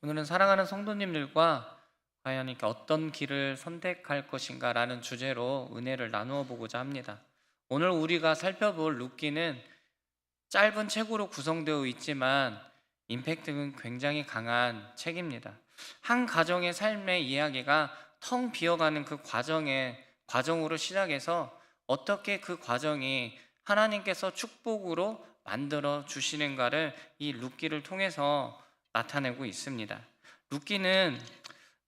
오늘은 사랑하는 성도님들과 과연 이렇게 어떤 길을 선택할 것인가 라는 주제로 은혜를 나누어 보고자 합니다. 오늘 우리가 살펴볼 룻기는 짧은 책으로 구성되어 있지만 임팩트는 굉장히 강한 책입니다. 한 가정의 삶의 이야기가 텅 비어가는 그 과정으로 시작해서 어떻게 그 과정이 하나님께서 축복으로 만들어 주시는가를 이 룻기를 통해서 나타내고 있습니다. 룻기는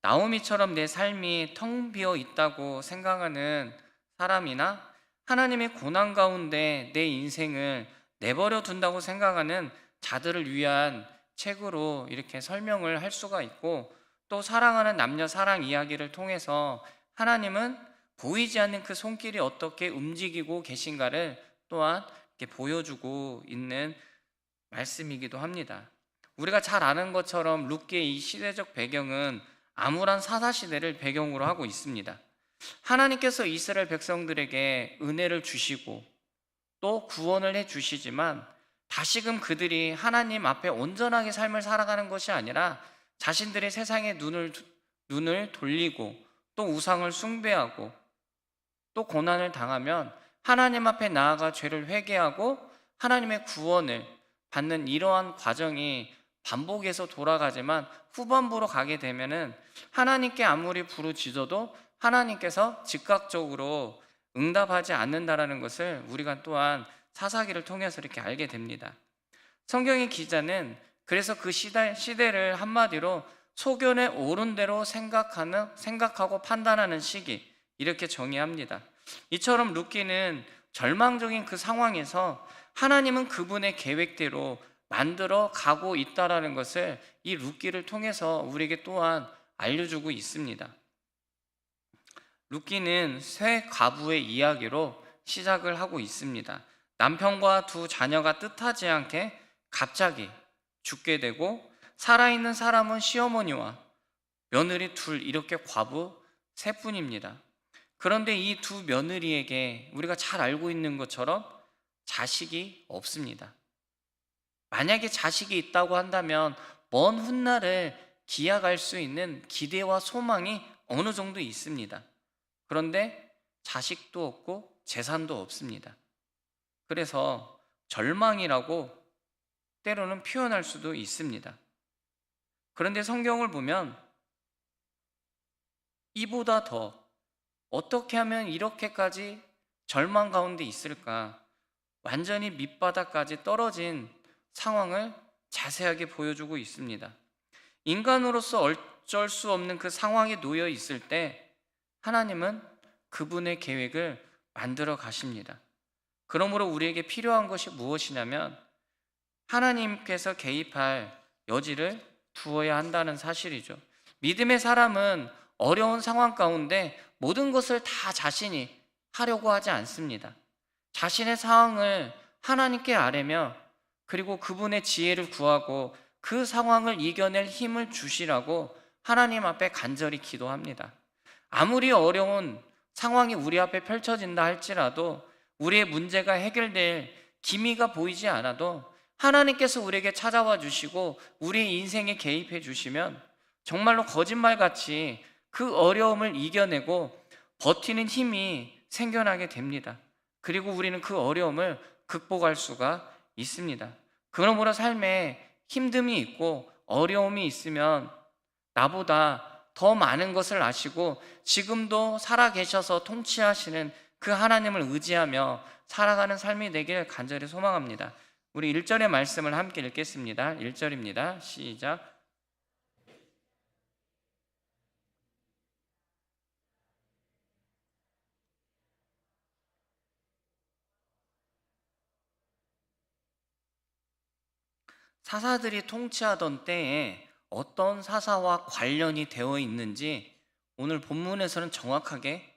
나오미처럼 내 삶이 텅 비어 있다고 생각하는 사람이나 하나님의 고난 가운데 내 인생을 내버려 둔다고 생각하는 자들을 위한 책으로 이렇게 설명을 할 수가 있고, 또 사랑하는 남녀 사랑 이야기를 통해서 하나님은 보이지 않는 그 손길이 어떻게 움직이고 계신가를 또한 이렇게 보여주고 있는 말씀이기도 합니다. 우리가 잘 아는 것처럼 룻기의 이 시대적 배경은 암울한 사사시대를 배경으로 하고 있습니다. 하나님께서 이스라엘 백성들에게 은혜를 주시고 또 구원을 해 주시지만 다시금 그들이 하나님 앞에 온전하게 삶을 살아가는 것이 아니라 자신들의 세상에 눈을 돌리고 또 우상을 숭배하고 또 고난을 당하면 하나님 앞에 나아가 죄를 회개하고 하나님의 구원을 받는 이러한 과정이 반복해서 돌아가지만 후반부로 가게 되면은 하나님께 아무리 부르짖어도 하나님께서 즉각적으로 응답하지 않는다라는 것을 우리가 또한 사사기를 통해서 이렇게 알게 됩니다. 성경의 기자는 그래서 그 시대를 한마디로 소견에 옳은 대로 생각하고 판단하는 시기, 이렇게 정의합니다. 이처럼 룻기는 절망적인 그 상황에서 하나님은 그분의 계획대로 만들어 가고 있다라는 것을 이 룻기를 통해서 우리에게 또한 알려주고 있습니다. 룻기는 새 과부의 이야기로 시작을 하고 있습니다. 남편과 두 자녀가 뜻하지 않게 갑자기 죽게 되고 살아있는 사람은 시어머니와 며느리 둘, 이렇게 과부 세 분입니다. 그런데 이 두 며느리에게 우리가 잘 알고 있는 것처럼 자식이 없습니다. 만약에 자식이 있다고 한다면 먼 훗날을 기약할 수 있는 기대와 소망이 어느 정도 있습니다. 그런데 자식도 없고 재산도 없습니다. 그래서 절망이라고 때로는 표현할 수도 있습니다. 그런데 성경을 보면 이보다 더 어떻게 하면 이렇게까지 절망 가운데 있을까? 완전히 밑바닥까지 떨어진 상황을 자세하게 보여주고 있습니다. 인간으로서 어쩔 수 없는 그 상황에 놓여 있을 때 하나님은 그분의 계획을 만들어 가십니다. 그러므로 우리에게 필요한 것이 무엇이냐면 하나님께서 개입할 여지를 두어야 한다는 사실이죠. 믿음의 사람은 어려운 상황 가운데 모든 것을 다 자신이 하려고 하지 않습니다. 자신의 상황을 하나님께 아뢰며 그리고 그분의 지혜를 구하고 그 상황을 이겨낼 힘을 주시라고 하나님 앞에 간절히 기도합니다. 아무리 어려운 상황이 우리 앞에 펼쳐진다 할지라도 우리의 문제가 해결될 기미가 보이지 않아도 하나님께서 우리에게 찾아와 주시고 우리의 인생에 개입해 주시면 정말로 거짓말같이 그 어려움을 이겨내고 버티는 힘이 생겨나게 됩니다. 그리고 우리는 그 어려움을 극복할 수가 있습니다. 그러므로 삶에 힘듦이 있고 어려움이 있으면 나보다 더 많은 것을 아시고 지금도 살아계셔서 통치하시는 그 하나님을 의지하며 살아가는 삶이 되길 간절히 소망합니다. 우리 1절의 말씀을 함께 읽겠습니다. 1절입니다. 시작. 사사들이 통치하던 때에 어떤 사사와 관련이 되어 있는지 오늘 본문에서는 정확하게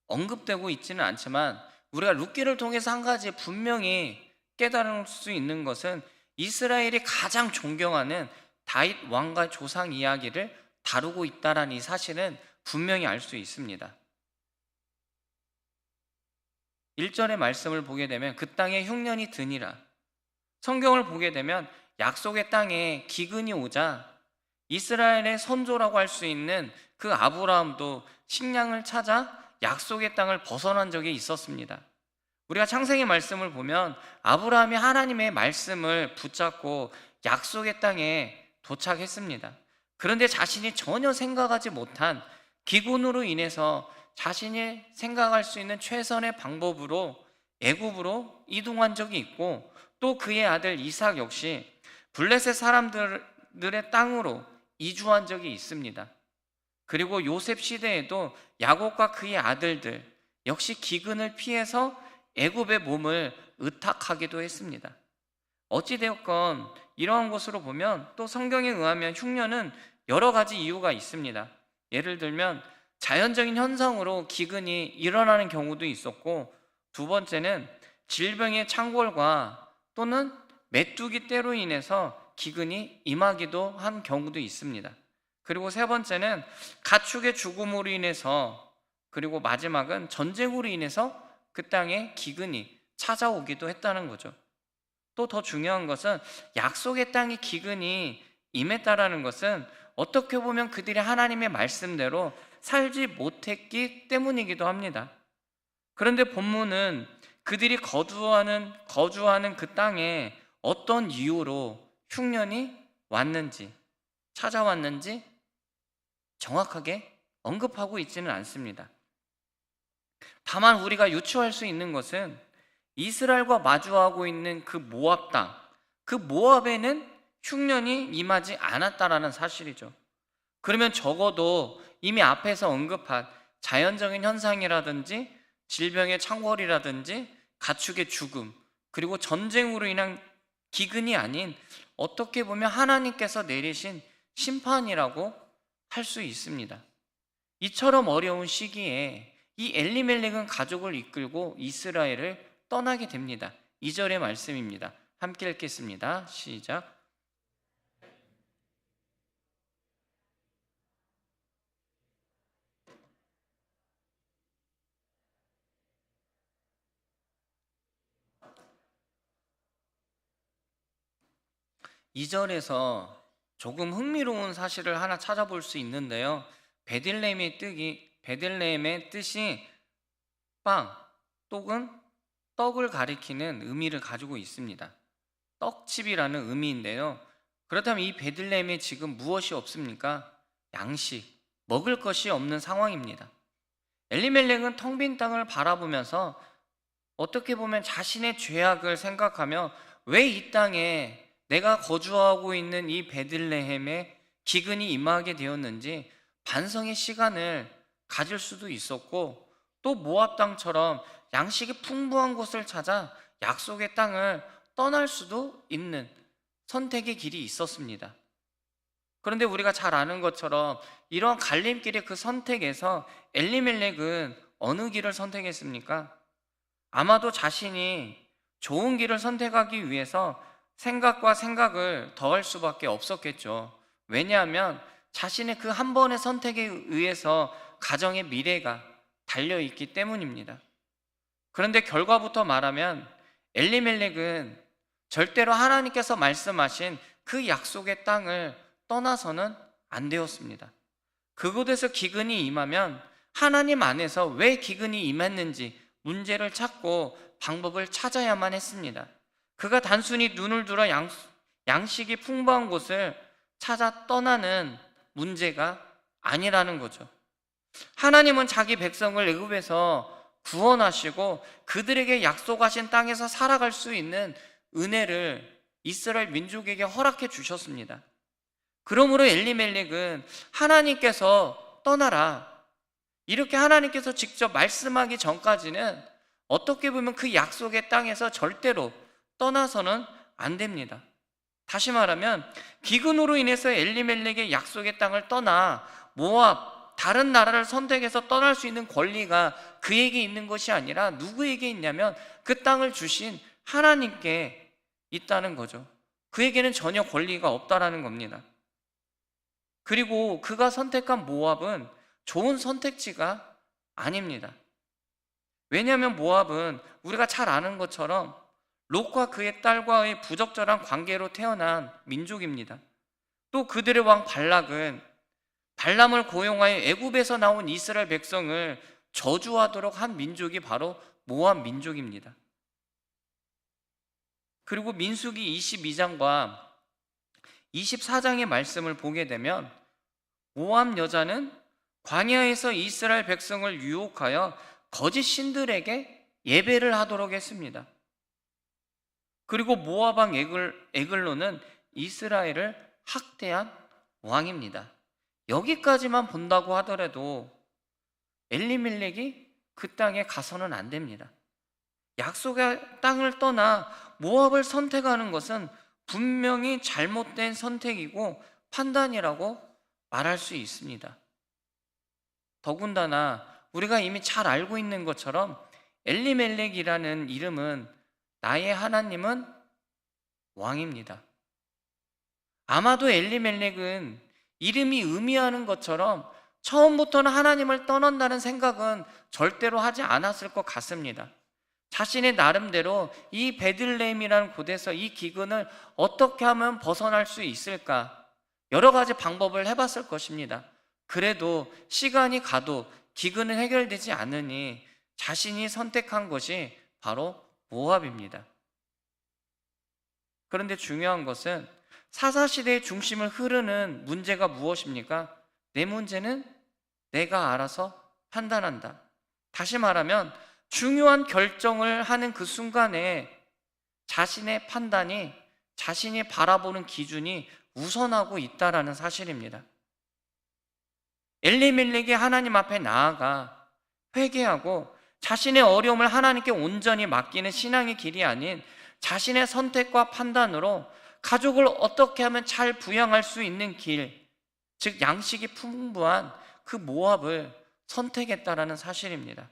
언급되고 있지는 않지만 우리가 룻기를 통해서 한 가지 분명히 깨달을 수 있는 것은 이스라엘이 가장 존경하는 다윗 왕과 조상 이야기를 다루고 있다는 이 사실은 분명히 알 수 있습니다. 1절의 말씀을 보게 되면 그 땅에 흉년이 드니라. 성경을 보게 되면 약속의 땅에 기근이 오자 이스라엘의 선조라고 할 수 있는 그 아브라함도 식량을 찾아 약속의 땅을 벗어난 적이 있었습니다. 우리가 창세기 말씀을 보면 아브라함이 하나님의 말씀을 붙잡고 약속의 땅에 도착했습니다. 그런데 자신이 전혀 생각하지 못한 기근으로 인해서 자신이 생각할 수 있는 최선의 방법으로 애굽으로 이동한 적이 있고, 또 그의 아들 이삭 역시 블레셋 사람들의 땅으로 이주한 적이 있습니다. 그리고 요셉 시대에도 야곱과 그의 아들들 역시 기근을 피해서 애굽의 몸을 의탁하기도 했습니다. 어찌되었건 이러한 것으로 보면 또 성경에 의하면 흉년은 여러 가지 이유가 있습니다. 예를 들면 자연적인 현상으로 기근이 일어나는 경우도 있었고, 두 번째는 질병의 창궐과 또는 메뚜기 떼로 인해서 기근이 임하기도 한 경우도 있습니다. 그리고 세 번째는 가축의 죽음으로 인해서, 그리고 마지막은 전쟁으로 인해서 그 땅에 기근이 찾아오기도 했다는 거죠. 또 더 중요한 것은 약속의 땅에 기근이 임했다라는 것은 어떻게 보면 그들이 하나님의 말씀대로 살지 못했기 때문이기도 합니다. 그런데 본문은 그들이 거주하는 그 땅에 어떤 이유로 흉년이 왔는지, 찾아왔는지 정확하게 언급하고 있지는 않습니다. 다만 우리가 유추할 수 있는 것은 이스라엘과 마주하고 있는 그 모압 땅, 그 모압에는 흉년이 임하지 않았다라는 사실이죠. 그러면 적어도 이미 앞에서 언급한 자연적인 현상이라든지 질병의 창궐이라든지 가축의 죽음, 그리고 전쟁으로 인한 기근이 아닌 어떻게 보면 하나님께서 내리신 심판이라고 할 수 있습니다. 이처럼 어려운 시기에 이 엘리멜렉은 가족을 이끌고 이스라엘을 떠나게 됩니다. 2절의 말씀입니다. 함께 읽겠습니다. 시작. 이 절에서 조금 흥미로운 사실을 하나 찾아볼 수 있는데요. 베들레헴의 뜻이 빵 또는 떡을 가리키는 의미를 가지고 있습니다. 떡집이라는 의미인데요. 그렇다면 이 베들레헴에 지금 무엇이 없습니까? 양식, 먹을 것이 없는 상황입니다. 엘리멜렉은 텅 빈 땅을 바라보면서 어떻게 보면 자신의 죄악을 생각하며 왜 이 땅에 내가 거주하고 있는 이 베들레헴에 기근이 임하게 되었는지 반성의 시간을 가질 수도 있었고, 또 모압 땅처럼 양식이 풍부한 곳을 찾아 약속의 땅을 떠날 수도 있는 선택의 길이 있었습니다. 그런데 우리가 잘 아는 것처럼 이러한 갈림길의 그 선택에서 엘리멜렉은 어느 길을 선택했습니까? 아마도 자신이 좋은 길을 선택하기 위해서 생각과 생각을 더할 수밖에 없었겠죠. 왜냐하면 자신의 그 한 번의 선택에 의해서 가정의 미래가 달려있기 때문입니다. 그런데 결과부터 말하면 엘리멜렉은 절대로 하나님께서 말씀하신 그 약속의 땅을 떠나서는 안 되었습니다. 그곳에서 기근이 임하면 하나님 안에서 왜 기근이 임했는지 문제를 찾고 방법을 찾아야만 했습니다. 그가 단순히 눈을 들어 양식이 풍부한 곳을 찾아 떠나는 문제가 아니라는 거죠. 하나님은 자기 백성을 애굽에서 구원하시고 그들에게 약속하신 땅에서 살아갈 수 있는 은혜를 이스라엘 민족에게 허락해 주셨습니다. 그러므로 엘리멜렉은 하나님께서 떠나라, 이렇게 하나님께서 직접 말씀하기 전까지는 어떻게 보면 그 약속의 땅에서 절대로 떠나서는 안 됩니다. 다시 말하면 기근으로 인해서 엘리멜렉의 약속의 땅을 떠나 모압 다른 나라를 선택해서 떠날 수 있는 권리가 그에게 있는 것이 아니라 누구에게 있냐면 그 땅을 주신 하나님께 있다는 거죠. 그에게는 전혀 권리가 없다라는 겁니다. 그리고 그가 선택한 모압은 좋은 선택지가 아닙니다. 왜냐하면 모압은 우리가 잘 아는 것처럼 롯과 그의 딸과의 부적절한 관계로 태어난 민족입니다. 또 그들의 왕 발락은 발람을 고용하여 애굽에서 나온 이스라엘 백성을 저주하도록 한 민족이 바로 모압 민족입니다. 그리고 민수기 22장과 24장의 말씀을 보게 되면 모압 여자는 광야에서 이스라엘 백성을 유혹하여 거짓 신들에게 예배를 하도록 했습니다. 그리고 모압 왕 에글론은 이스라엘을 학대한 왕입니다. 여기까지만 본다고 하더라도 엘리멜렉이 그 땅에 가서는 안 됩니다. 약속의 땅을 떠나 모압을 선택하는 것은 분명히 잘못된 선택이고 판단이라고 말할 수 있습니다. 더군다나 우리가 이미 잘 알고 있는 것처럼 엘리멜렉이라는 이름은 나의 하나님은 왕입니다. 아마도 엘리멜렉은 이름이 의미하는 것처럼 처음부터는 하나님을 떠난다는 생각은 절대로 하지 않았을 것 같습니다. 자신의 나름대로 이 베들레헴이라는 곳에서 이 기근을 어떻게 하면 벗어날 수 있을까 여러 가지 방법을 해봤을 것입니다. 그래도 시간이 가도 기근은 해결되지 않으니 자신이 선택한 것이 바로 모압입니다. 그런데 중요한 것은 사사시대의 중심을 흐르는 문제가 무엇입니까? 내 문제는 내가 알아서 판단한다. 다시 말하면 중요한 결정을 하는 그 순간에 자신의 판단이, 자신이 바라보는 기준이 우선하고 있다라는 사실입니다. 엘리멜렉이 하나님 앞에 나아가 회개하고 자신의 어려움을 하나님께 온전히 맡기는 신앙의 길이 아닌 자신의 선택과 판단으로 가족을 어떻게 하면 잘 부양할 수 있는 길, 즉 양식이 풍부한 그 모압을 선택했다라는 사실입니다.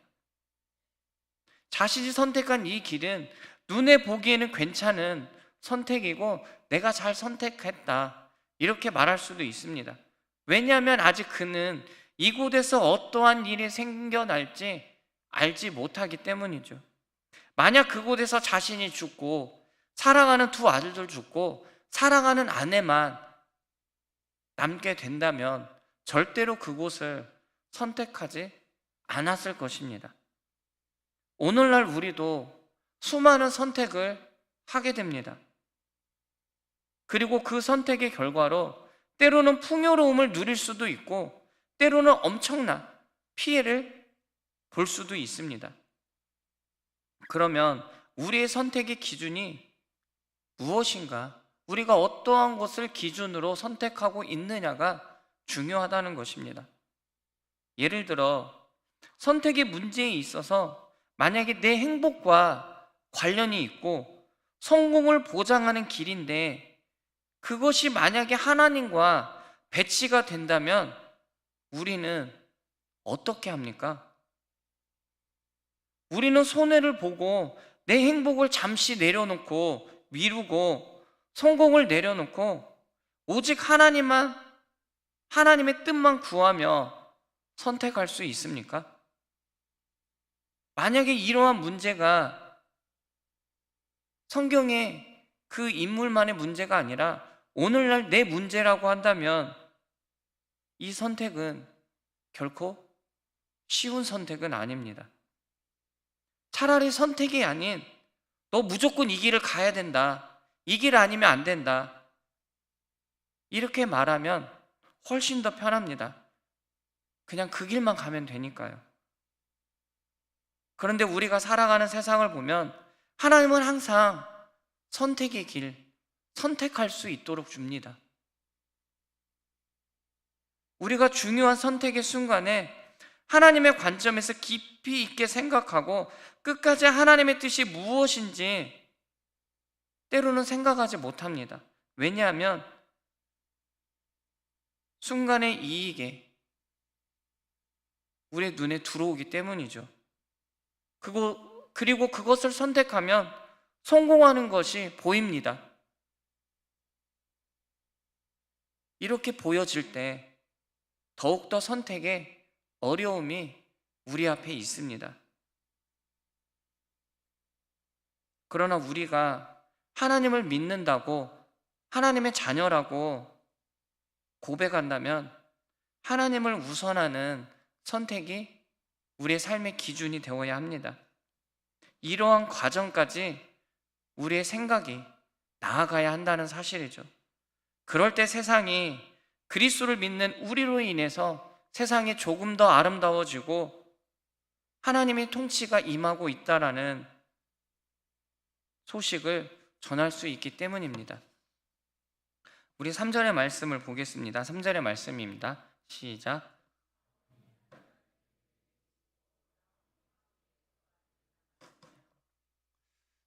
자신이 선택한 이 길은 눈에 보기에는 괜찮은 선택이고 내가 잘 선택했다 이렇게 말할 수도 있습니다. 왜냐하면 아직 그는 이곳에서 어떠한 일이 생겨날지 알지 못하기 때문이죠. 만약 그곳에서 자신이 죽고 사랑하는 두 아들들 죽고 사랑하는 아내만 남게 된다면 절대로 그곳을 선택하지 않았을 것입니다. 오늘날 우리도 수많은 선택을 하게 됩니다. 그리고 그 선택의 결과로 때로는 풍요로움을 누릴 수도 있고 때로는 엄청난 피해를 볼 수도 있습니다. 그러면 우리의 선택의 기준이 무엇인가? 우리가 어떠한 것을 기준으로 선택하고 있느냐가 중요하다는 것입니다. 예를 들어 선택의 문제에 있어서 만약에 내 행복과 관련이 있고 성공을 보장하는 길인데 그것이 만약에 하나님과 배치가 된다면 우리는 어떻게 합니까? 우리는 손해를 보고 내 행복을 잠시 내려놓고 미루고 성공을 내려놓고 오직 하나님의 뜻만 구하며 선택할 수 있습니까? 만약에 이러한 문제가 성경의 그 인물만의 문제가 아니라 오늘날 내 문제라고 한다면 이 선택은 결코 쉬운 선택은 아닙니다. 차라리 선택이 아닌 너 무조건 이 길을 가야 된다. 이 길 아니면 안 된다. 이렇게 말하면 훨씬 더 편합니다. 그냥 그 길만 가면 되니까요. 그런데 우리가 살아가는 세상을 보면 하나님은 항상 선택의 길, 선택할 수 있도록 줍니다. 우리가 중요한 선택의 순간에 하나님의 관점에서 깊이 있게 생각하고 끝까지 하나님의 뜻이 무엇인지 때로는 생각하지 못합니다. 왜냐하면 순간의 이익에 우리의 눈에 들어오기 때문이죠. 그리고 그것을 선택하면 성공하는 것이 보입니다. 이렇게 보여질 때 더욱더 선택에 어려움이 우리 앞에 있습니다. 그러나 우리가 하나님을 믿는다고, 하나님의 자녀라고 고백한다면 하나님을 우선하는 선택이 우리의 삶의 기준이 되어야 합니다. 이러한 과정까지 우리의 생각이 나아가야 한다는 사실이죠. 그럴 때 세상이 그리스도를 믿는 우리로 인해서 세상이 조금 더 아름다워지고 하나님의 통치가 임하고 있다라는 소식을 전할 수 있기 때문입니다. 우리 3절의 말씀을 보겠습니다. 3절의 말씀입니다. 시작.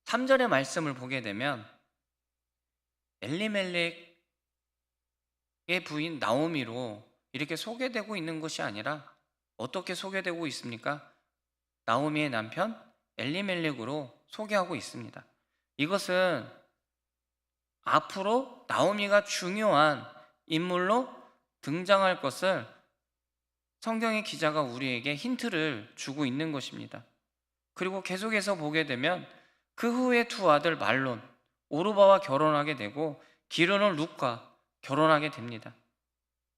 삼 절의 말씀을 보게 되면 엘리멜렉의 부인 나오미로 이렇게 소개되고 있는 것이 아니라 어떻게 소개되고 있습니까? 나오미의 남편 엘리멜렉으로 소개하고 있습니다. 이것은 앞으로 나오미가 중요한 인물로 등장할 것을 성경의 기자가 우리에게 힌트를 주고 있는 것입니다. 그리고 계속해서 보게 되면 그 후에 두 아들 말론, 오르바와 결혼하게 되고 기르는 룻과 결혼하게 됩니다.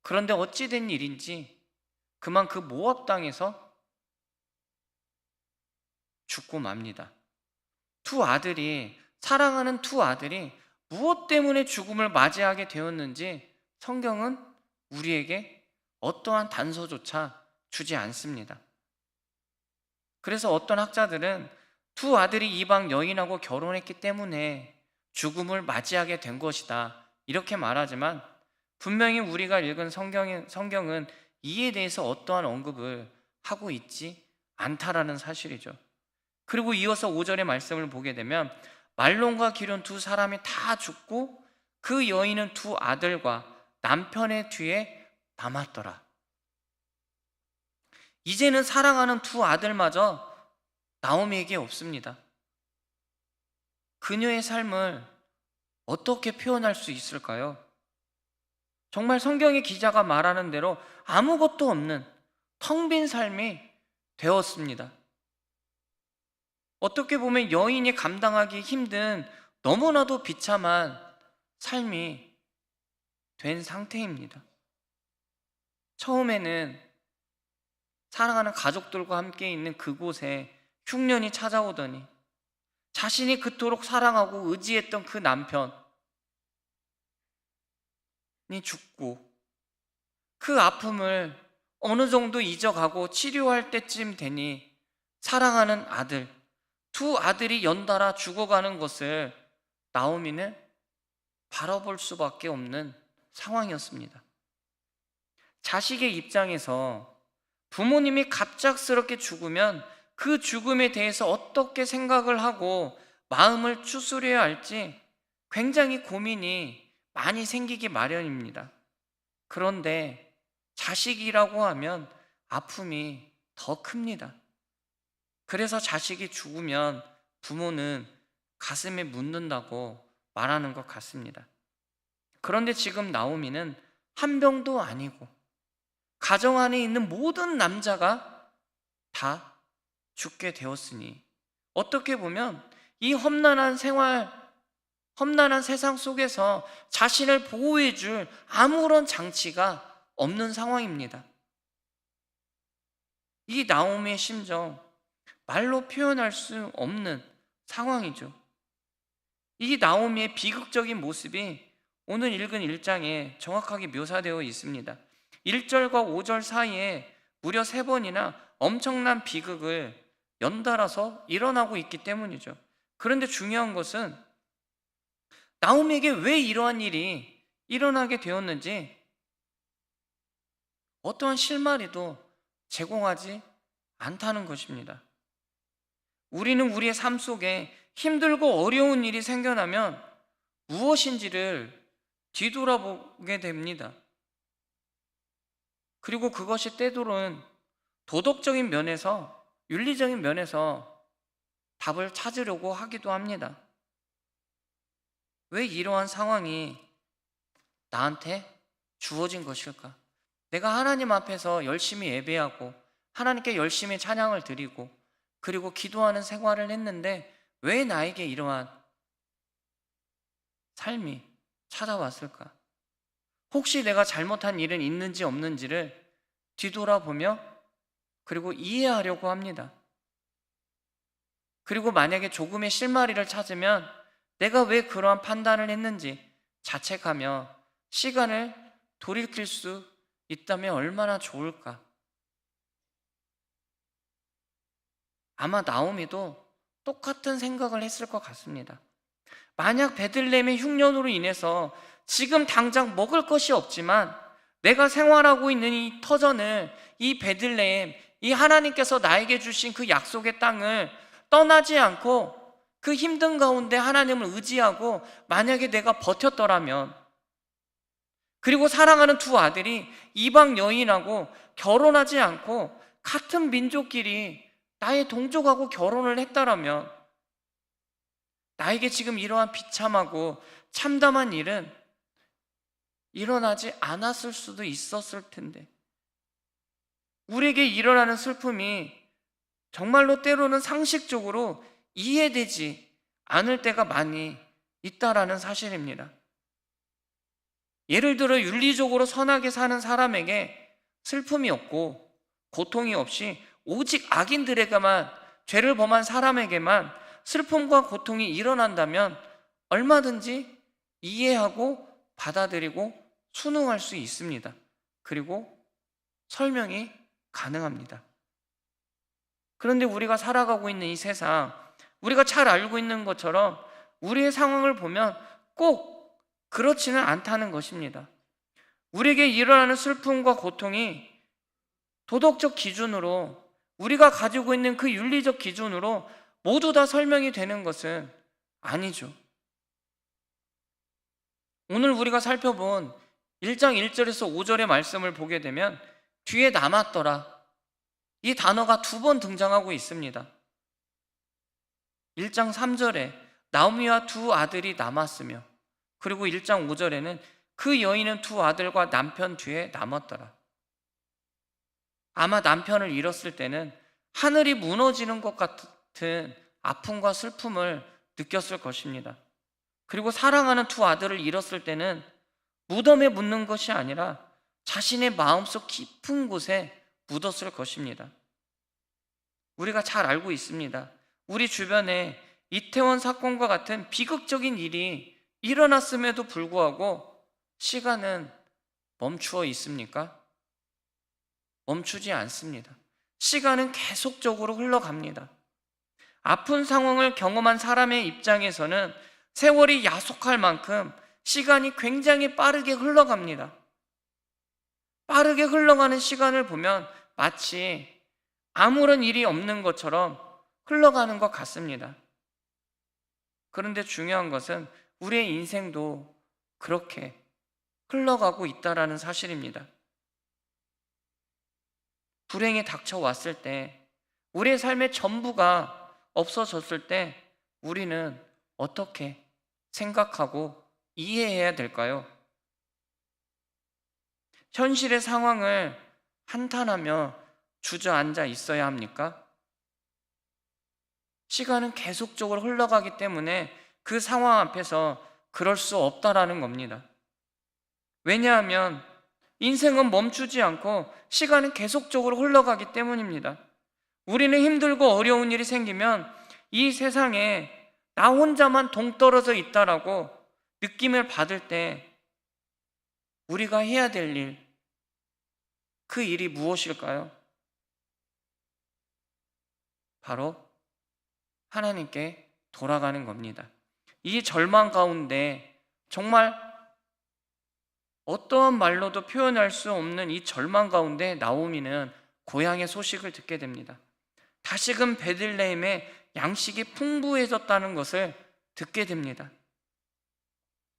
그런데 어찌 된 일인지 그만 그 모압 땅에서 죽고 맙니다. 사랑하는 두 아들이 무엇 때문에 죽음을 맞이하게 되었는지 성경은 우리에게 어떠한 단서조차 주지 않습니다. 그래서 어떤 학자들은 두 아들이 이방 여인하고 결혼했기 때문에 죽음을 맞이하게 된 것이다, 이렇게 말하지만 분명히 우리가 읽은 성경은 이에 대해서 어떠한 언급을 하고 있지 않다라는 사실이죠. 그리고 이어서 5절의 말씀을 보게 되면 말론과 기륜 두 사람이 다 죽고 그 여인은 두 아들과 남편의 뒤에 남았더라. 이제는 사랑하는 두 아들마저 나오미에게 없습니다. 그녀의 삶을 어떻게 표현할 수 있을까요? 정말 성경의 기자가 말하는 대로 아무것도 없는 텅 빈 삶이 되었습니다. 어떻게 보면 여인이 감당하기 힘든 너무나도 비참한 삶이 된 상태입니다. 처음에는 사랑하는 가족들과 함께 있는 그곳에 흉년이 찾아오더니 자신이 그토록 사랑하고 의지했던 그 남편이 죽고 그 아픔을 어느 정도 잊어가고 치료할 때쯤 되니 사랑하는 아들, 두 아들이 연달아 죽어가는 것을 나오미는 바라볼 수밖에 없는 상황이었습니다. 자식의 입장에서 부모님이 갑작스럽게 죽으면 그 죽음에 대해서 어떻게 생각을 하고 마음을 추스려야 할지 굉장히 고민이 많이 생기기 마련입니다. 그런데 자식이라고 하면 아픔이 더 큽니다. 그래서 자식이 죽으면 부모는 가슴에 묻는다고 말하는 것 같습니다. 그런데 지금 나오미는 한 병도 아니고 가정 안에 있는 모든 남자가 다 죽게 되었으니 어떻게 보면 이 험난한 세상 속에서 자신을 보호해 줄 아무런 장치가 없는 상황입니다. 이 나오미의 심정, 말로 표현할 수 없는 상황이죠. 이 나오미의 비극적인 모습이 오늘 읽은 1장에 정확하게 묘사되어 있습니다. 1절과 5절 사이에 무려 3번이나 엄청난 비극을 연달아서 일어나고 있기 때문이죠. 그런데 중요한 것은 나오미에게 왜 이러한 일이 일어나게 되었는지 어떠한 실마리도 제공하지 않다는 것입니다. 우리는 우리의 삶 속에 힘들고 어려운 일이 생겨나면 무엇인지를 뒤돌아보게 됩니다. 그리고 그것이 때로는 도덕적인 면에서, 윤리적인 면에서 답을 찾으려고 하기도 합니다. 왜 이러한 상황이 나한테 주어진 것일까? 내가 하나님 앞에서 열심히 예배하고 하나님께 열심히 찬양을 드리고 그리고 기도하는 생활을 했는데 왜 나에게 이러한 삶이 찾아왔을까? 혹시 내가 잘못한 일은 있는지 없는지를 뒤돌아보며 그리고 이해하려고 합니다. 그리고 만약에 조금의 실마리를 찾으면 내가 왜 그러한 판단을 했는지 자책하며 시간을 돌이킬 수 있다면 얼마나 좋을까. 아마 나오미도 똑같은 생각을 했을 것 같습니다. 만약 베들레헴의 흉년으로 인해서 지금 당장 먹을 것이 없지만 내가 생활하고 있는 이 터전을, 이 베들레헴, 이 하나님께서 나에게 주신 그 약속의 땅을 떠나지 않고 그 힘든 가운데 하나님을 의지하고 만약에 내가 버텼더라면, 그리고 사랑하는 두 아들이 이방 여인하고 결혼하지 않고 같은 민족끼리 나의 동족하고 결혼을 했다라면 나에게 지금 이러한 비참하고 참담한 일은 일어나지 않았을 수도 있었을 텐데, 우리에게 일어나는 슬픔이 정말로 때로는 상식적으로 이해되지 않을 때가 많이 있다라는 사실입니다. 예를 들어 윤리적으로 선하게 사는 사람에게 슬픔이 없고 고통이 없이 오직 악인들에게만, 죄를 범한 사람에게만 슬픔과 고통이 일어난다면 얼마든지 이해하고 받아들이고 순응할 수 있습니다. 그리고 설명이 가능합니다. 그런데 우리가 살아가고 있는 이 세상, 우리가 잘 알고 있는 것처럼 우리의 상황을 보면 꼭 그렇지는 않다는 것입니다. 우리에게 일어나는 슬픔과 고통이 도덕적 기준으로, 우리가 가지고 있는 그 윤리적 기준으로 모두 다 설명이 되는 것은 아니죠. 오늘 우리가 살펴본 1장 1절에서 5절의 말씀을 보게 되면 뒤에 남았더라, 이 단어가 2번 등장하고 있습니다. 1장 3절에 나오미와 두 아들이 남았으며, 그리고 1장 5절에는 그 여인은 두 아들과 남편 뒤에 남았더라. 아마 남편을 잃었을 때는 하늘이 무너지는 것 같은 아픔과 슬픔을 느꼈을 것입니다. 그리고 사랑하는 두 아들을 잃었을 때는 무덤에 묻는 것이 아니라 자신의 마음속 깊은 곳에 묻었을 것입니다. 우리가 잘 알고 있습니다. 우리 주변에 이태원 사건과 같은 비극적인 일이 일어났음에도 불구하고 시간은 멈추어 있습니까? 멈추지 않습니다. 시간은 계속적으로 흘러갑니다. 아픈 상황을 경험한 사람의 입장에서는 세월이 야속할 만큼 시간이 굉장히 빠르게 흘러갑니다. 빠르게 흘러가는 시간을 보면 마치 아무런 일이 없는 것처럼 흘러가는 것 같습니다. 그런데 중요한 것은 우리의 인생도 그렇게 흘러가고 있다는 사실입니다. 불행이 닥쳐왔을 때, 우리의 삶의 전부가 없어졌을 때 우리는 어떻게 생각하고 이해해야 될까요? 현실의 상황을 한탄하며 주저앉아 있어야 합니까? 시간은 계속적으로 흘러가기 때문에 그 상황 앞에서 그럴 수 없다라는 겁니다. 왜냐하면 인생은 멈추지 않고 시간은 계속적으로 흘러가기 때문입니다. 우리는 힘들고 어려운 일이 생기면 이 세상에 나 혼자만 동떨어져 있다라고 느낌을 받을 때 우리가 해야 될 일, 그 일이 무엇일까요? 바로 하나님께 돌아가는 겁니다. 이 절망 가운데 정말 어떠한 말로도 표현할 수 없는 이 절망 가운데 나오미는 고향의 소식을 듣게 됩니다. 다시금 베들레헴에 양식이 풍부해졌다는 것을 듣게 됩니다.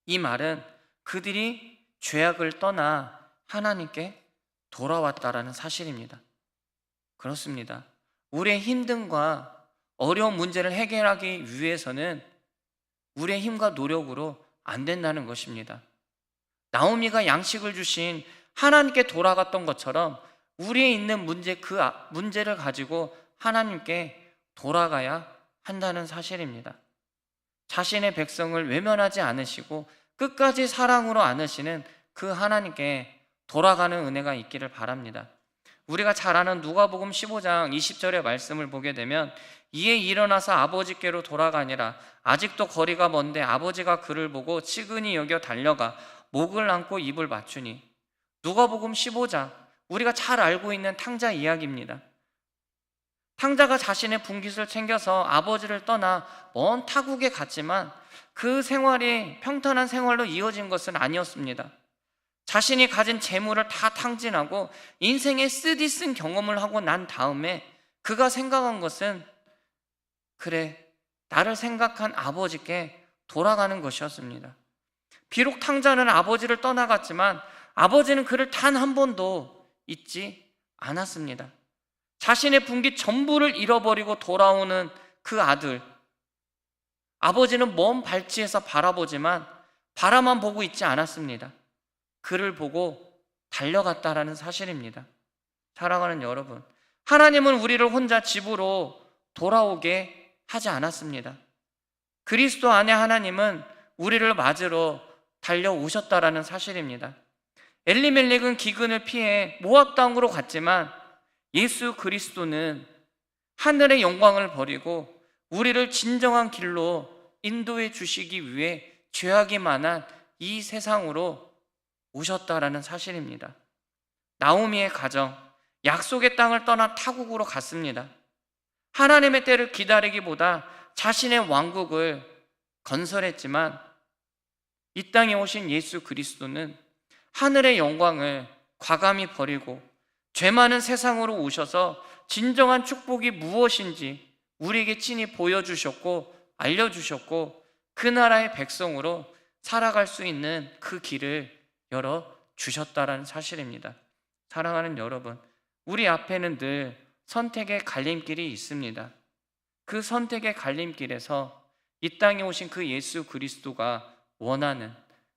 이 말은 그들이 죄악을 떠나 하나님께 돌아왔다라는 사실입니다. 그렇습니다. 우리의 힘듦과 어려운 문제를 해결하기 위해서는 우리의 힘과 노력으로 안 된다는 것입니다. 나오미가 양식을 주신 하나님께 돌아갔던 것처럼 우리에 있는 그 문제를 가지고 하나님께 돌아가야 한다는 사실입니다. 자신의 백성을 외면하지 않으시고 끝까지 사랑으로 안으시는 그 하나님께 돌아가는 은혜가 있기를 바랍니다. 우리가 잘 아는 누가복음 15장 20절의 말씀을 보게 되면 이에 일어나서 아버지께로 돌아가니라. 아직도 거리가 먼데 아버지가 그를 보고 치근히 여겨 달려가 목을 안고 입을 맞추니. 누가복음 15장, 우리가 잘 알고 있는 탕자 이야기입니다. 탕자가 자신의 분깃을 챙겨서 아버지를 떠나 먼 타국에 갔지만 그 생활이 평탄한 생활로 이어진 것은 아니었습니다. 자신이 가진 재물을 다 탕진하고 인생의 쓰디쓴 경험을 하고 난 다음에 그가 생각한 것은, 그래, 나를 생각한 아버지께 돌아가는 것이었습니다. 비록 탕자는 아버지를 떠나갔지만 아버지는 그를 단 한 번도 잊지 않았습니다. 자신의 분깃 전부를 잃어버리고 돌아오는 그 아들, 아버지는 먼 발치에서 바라보지만 바라만 보고 있지 않았습니다. 그를 보고 달려갔다라는 사실입니다. 사랑하는 여러분, 하나님은 우리를 혼자 집으로 돌아오게 하지 않았습니다. 그리스도 안에 하나님은 우리를 맞으러 달려오셨다라는 사실입니다. 엘리멜렉은 기근을 피해 모압 땅으로 갔지만 예수 그리스도는 하늘의 영광을 버리고 우리를 진정한 길로 인도해 주시기 위해 죄악이 많은 이 세상으로 오셨다라는 사실입니다. 나오미의 가정, 약속의 땅을 떠나 타국으로 갔습니다. 하나님의 때를 기다리기보다 자신의 왕국을 건설했지만 이 땅에 오신 예수 그리스도는 하늘의 영광을 과감히 버리고 죄 많은 세상으로 오셔서 진정한 축복이 무엇인지 우리에게 친히 보여주셨고 알려주셨고 그 나라의 백성으로 살아갈 수 있는 그 길을 열어주셨다라는 사실입니다. 사랑하는 여러분, 우리 앞에는 늘 선택의 갈림길이 있습니다. 그 선택의 갈림길에서 이 땅에 오신 그 예수 그리스도가 원하는,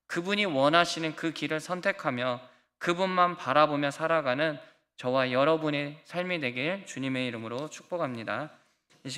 그분이 원하시는 그 길을 선택하며 그분만 바라보며 살아가는 저와 여러분의 삶이 되길 주님의 이름으로 축복합니다. 이 시간